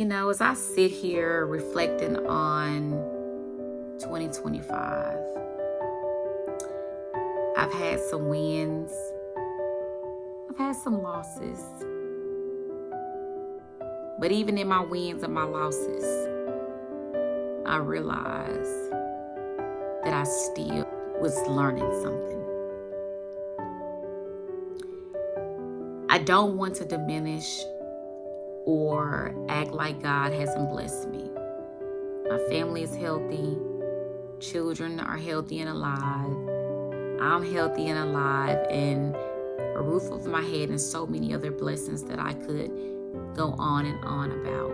As I sit here reflecting on 2025, I've had some wins, I've had some losses. But even in my wins and my losses, I realized that I still was learning something. I don't want to diminish or act like God hasn't blessed me. My family is healthy. Children are healthy and alive. I'm healthy and alive, and a roof over my head and so many other blessings that I could go on and on about.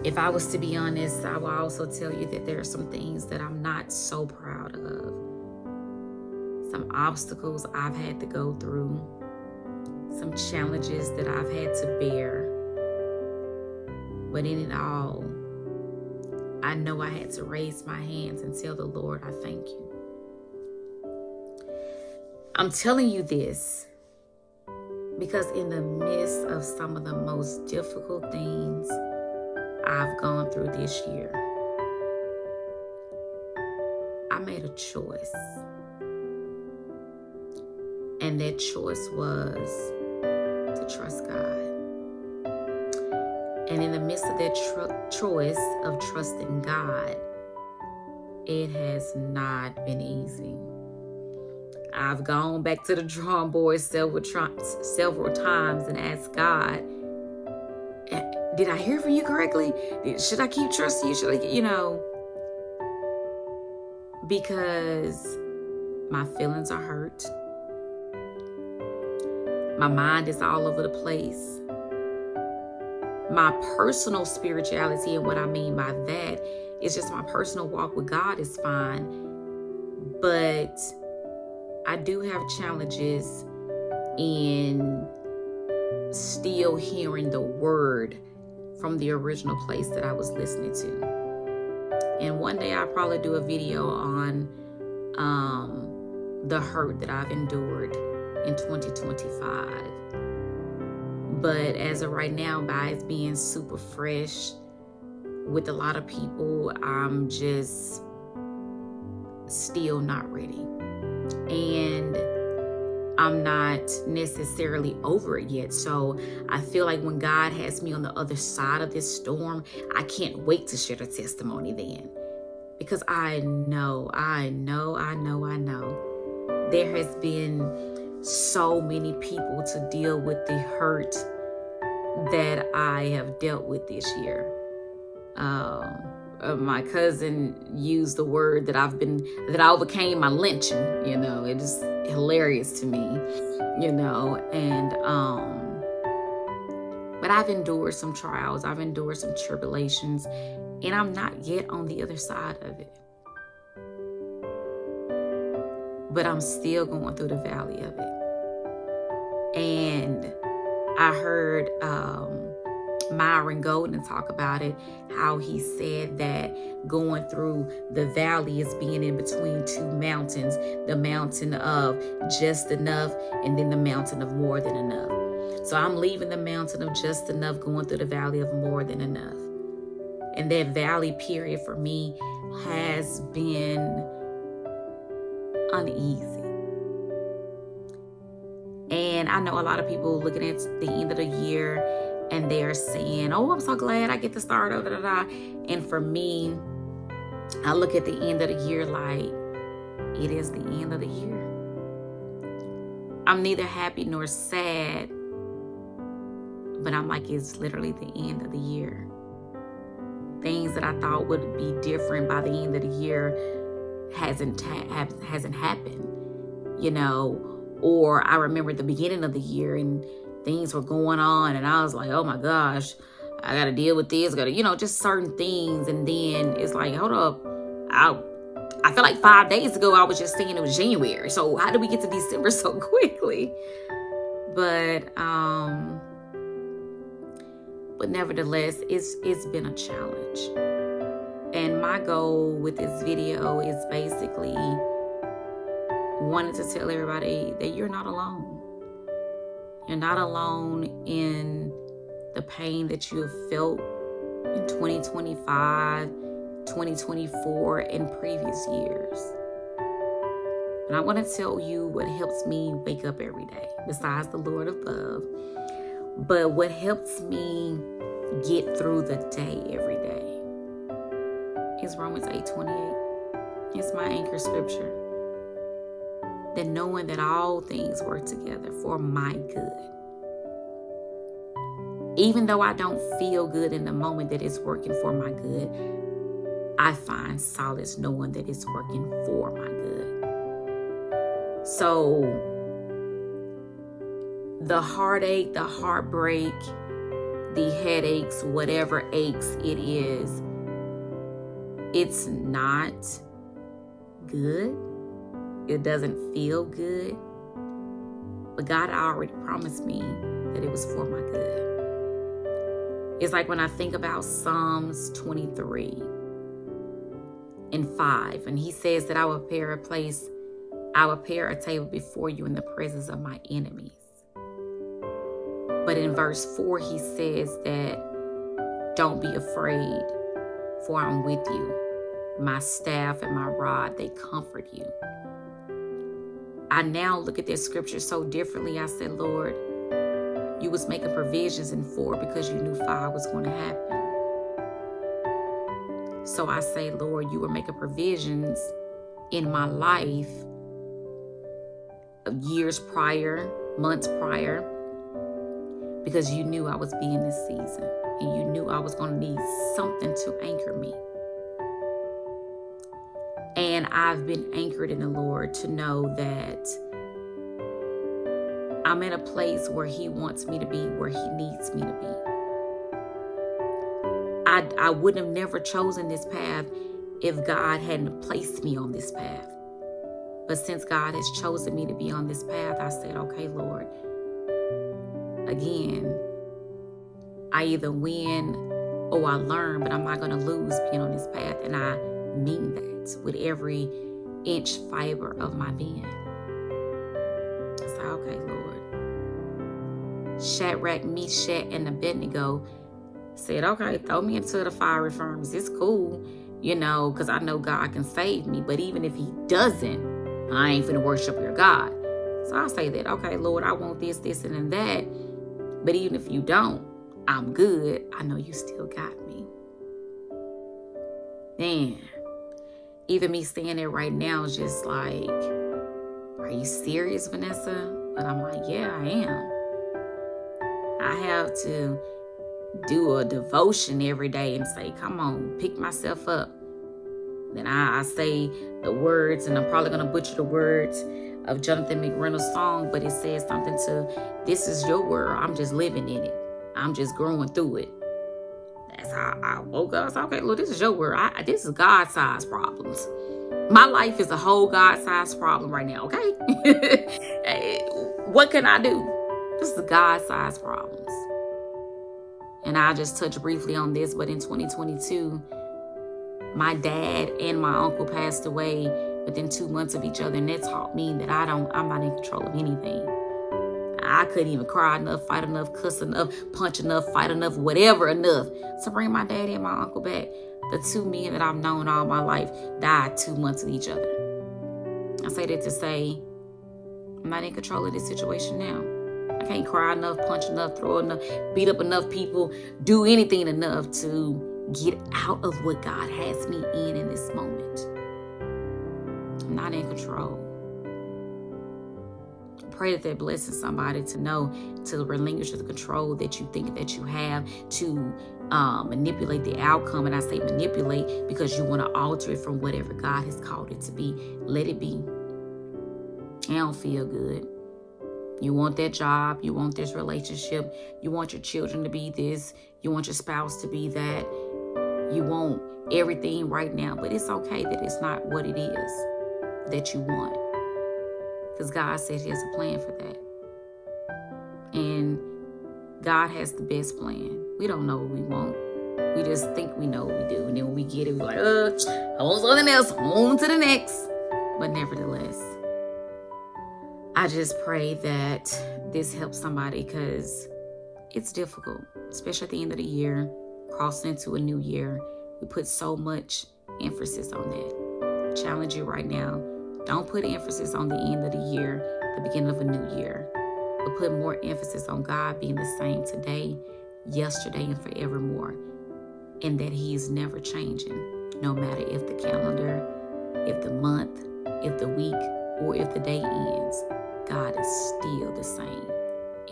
If I was to be honest, I will also tell you that there are some things that I'm not so proud of. Some obstacles I've had to go through. Some challenges that I've had to bear. But in it all, I know I had to raise my hands and tell the Lord, I thank you. I'm telling you this because in the midst of some of the most difficult things I've gone through this year, I made a choice. And that choice was to trust God. And in the midst of that choice of trusting God, it has not been easy. I've gone back to the drawing board several times and asked God, did I hear from you correctly? Should I keep trusting you? Should I, because my feelings are hurt. My mind is all over the place. My personal spirituality, and what I mean by that is just my personal walk with God is fine. But I do have challenges in still hearing the word from the original place that I was listening to. And one day I'll probably do a video on the hurt that I've endured in 2025. But as of right now, by it being super fresh with a lot of people, I'm just still not ready. And I'm not necessarily over it yet. So I feel like when God has me on the other side of this storm, I can't wait to share the testimony then. Because I know there has been so many people to deal with the hurt that I have dealt with this year. My cousin used the word that I overcame my lynching, it is hilarious to me, and but I've endured some trials, I've endured some tribulations, and I'm not yet on the other side of it. But I'm still going through the valley of it. And I heard Myron Golden talk about it, how he said that going through the valley is being in between two mountains, the mountain of just enough and then the mountain of more than enough. So I'm leaving the mountain of just enough, going through the valley of more than enough. And that valley period for me has been uneasy. And I know a lot of people looking at the end of the year and they're saying, oh, I'm so glad I get to start over. And for me, I look at the end of the year like it is the end of the year. I'm neither happy nor sad, but I'm like, it's literally the end of the year. Things that I thought would be different by the end of the year hasn't happened, or I remember the beginning of the year and things were going on and I was like, oh my gosh, I got to deal with this, just certain things. And then it's like, hold up, I feel like 5 days ago I was just saying it was January. So how did we get to December so quickly? But nevertheless, it's been a challenge. And my goal with this video is basically wanting to tell everybody that you're not alone. You're not alone in the pain that you have felt in 2025, 2024, and previous years. And I want to tell you what helps me wake up every day, besides the Lord above. But what helps me get through the day every day is Romans 8:28. It's my anchor scripture. That knowing that all things work together for my good. Even though I don't feel good in the moment that it's working for my good, I find solace knowing that it's working for my good. So the heartache, the heartbreak, the headaches, whatever aches it is, it's not good. It doesn't feel good. But God already promised me that it was for my good. It's like when I think about Psalms 23:5, and he says that I will prepare a table before you in the presence of my enemies. But in verse 4, he says that don't be afraid, for I'm with you. My staff and my rod, they comfort you. I now look at this scripture so differently. I said, Lord, you was making provisions in 4 because you knew 5 was going to happen. So I say, Lord, you were making provisions in my life years prior, months prior, because you knew I was being this season and you knew I was going to need something to anchor me. And I've been anchored in the Lord to know that I'm in a place where he wants me to be, where he needs me to be. I wouldn't have never chosen this path if God hadn't placed me on this path. But since God has chosen me to be on this path, I said, okay, Lord, again, I either win or I learn, but I'm not going to lose being on this path. And I mean that with every inch fiber of my being. I said, okay, Lord. Shadrach, Meshach, and Abednego said, okay, throw me into the fiery furnace. It's cool, because I know God can save me. But even if he doesn't, I ain't finna worship your God. So I say that, okay, Lord, I want this, and that. But even if you don't, I'm good. I know you still got me. Man, even me saying it right now is just like, are you serious, Vanessa? But I'm like, yeah, I am. I have to do a devotion every day and say, come on, pick myself up. Then I say the words, and I'm probably going to butcher the words of Jonathan McReynolds' song, but it says something to, this is your world. I'm just living in it. I'm just growing through it. That's how I woke up. I said, okay, look, this is your world. This is God-sized problems. My life is a whole God-sized problem right now, okay? Hey, what can I do? This is God-sized problems. And I just touched briefly on this, but in 2022, my dad and my uncle passed away within 2 months of each other, and that taught me that I'm not in control of anything. I couldn't even cry enough, fight enough, cuss enough, punch enough, fight enough, whatever enough to bring my daddy and my uncle back. The 2 men that I've known all my life died 2 months of each other. I say that to say I'm not in control of this situation now. I can't cry enough, punch enough, throw enough, beat up enough people, do anything enough to get out of what God has me in this moment. I'm not in control. I pray that blesses somebody to know to relinquish the control that you think that you have to manipulate the outcome. And I say manipulate because you want to alter it from whatever God has called it to be. Let it be. I don't feel good. You want that job. You want this relationship. You want your children to be this. You want your spouse to be that. You want everything right now. But it's okay that it's not what it is that you want. Because God said he has a plan for that. And God has the best plan. We don't know what we want. We just think we know what we do. And then when we get it, we're like, I want something else. On to the next. But nevertheless, I just pray that this helps somebody because it's difficult especially at the end of the year, crossing into a new year, we put so much emphasis on that. Challenge you right now. Don't put emphasis on the end of the year, the beginning of a new year, but put more emphasis on God being the same today, yesterday, and forevermore, and that He is never changing, no matter if the calendar, if the month, if the week, or if the day ends. God is still the same,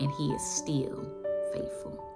and He is still faithful.